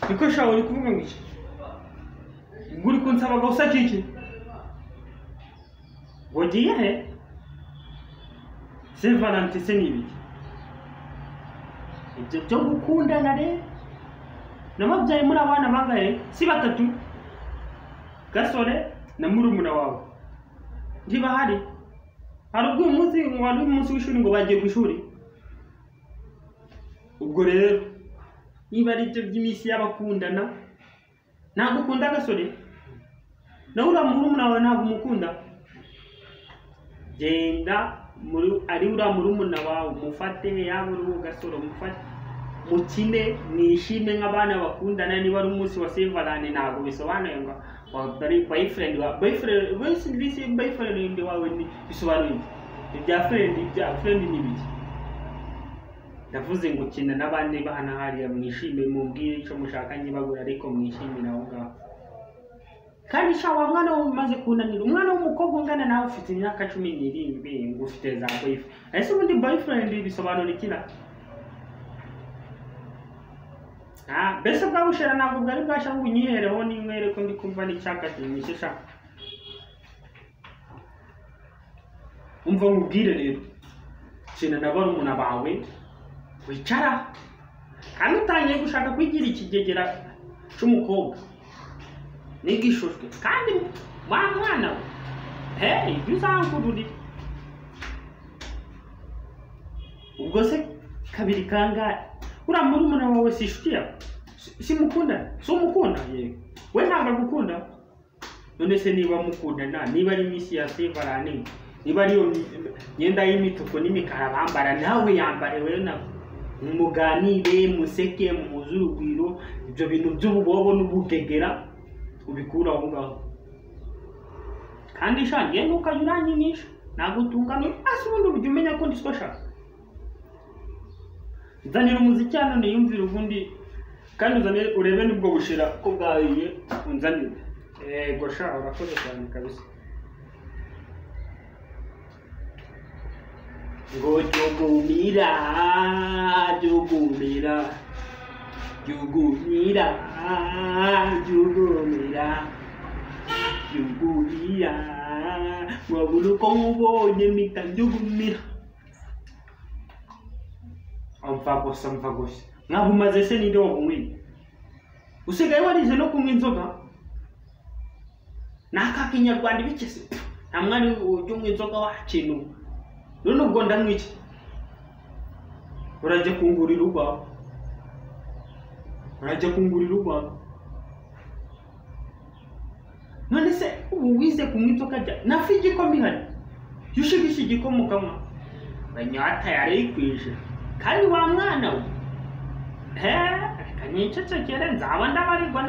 niko shaho uri kuvuga ngo iki nguri kunsaba gusa kiki wogiye he Saint Valentin se nibiki ibyo byo gukundana re namabyaye muri abana bangahe si batatu gasore na murumuna wawe ntibahari hari ubwo umunsi w'ishuri ngo bagiye ku ishuri ubwo rero niba ari byo by'iminsi y'abakundana ntabwo ukunda gasore nawe uriya murumuna wawe ntabwo umukunda genda ari uriya murumuna wawe umufate yaba uri gasore umufate mukine mwishime nk'abana bakundana niba ari umunsi wa Saint Valentin ntabwo bisobanuye ngo boyfriend wawe bisobanuye ibya friend n'ibiki ndavuze ngo kina n'abandi bahana hariya mwishime mumbwire icyo mushaka nyibagura ariko mwishime naho ngaho kandi shawa mwana umaze kunanira umwana w'umukobwa ungana nawe ufite imyaka 17 ngo ufite za boyfriend ese ubundi boyfriend bisobanura ikina bese bwabushera ntabwo bwari bwasha ngo unyihereho n'inywere ko ndi kumva n'icyaka kinyishisha umva nkubwire rero kina na barumuna bawe wicara kandi utangiye gushaka kwigira ikigegera cy'umukobwa nigishujwe kandi mwana we bizangururi ubwo se kabiri kangahe uriya murumuna wawe si inshuti yawe si mukundana si umukunda yewe we ntabwo agukunda none se niba mukundana niba ari iminsi ya Saint Valentin niba ariyo myenda y'imituku n'imikara bambara nawe yambare we nawe muganire museke muhuze urugwiro ibyo bintu by'ububobo n'ubugegera ubikura aho ngaho kandi shangiye ntukajya uranyinisha ntabwo utungana ubundi ujya umenya ko ndiswa shaka nzanira umuziki hano niyumvire ubundi kandi uzanire urebe nibwo bushira ko bwahiye unzanire yego sha urakoze cyane kabisa ngo jogumira wabulu ko mubonye mita jogumira amva gusa ntabwo umaze se ninde wabumwe usigaye warize no kunywa inzoga naka kinyarwanda bikese nta mwari ujya unywa inzoga wakintu none ubwo ndamwiki urajya kungurira urwawe none se ubu wize kunywa inzoga jya nafi igikoma ihari yushigisha igikoma ukamwa banyata yarikwije kandi wa mwana we kanyicecekere nzaba ndabarigwa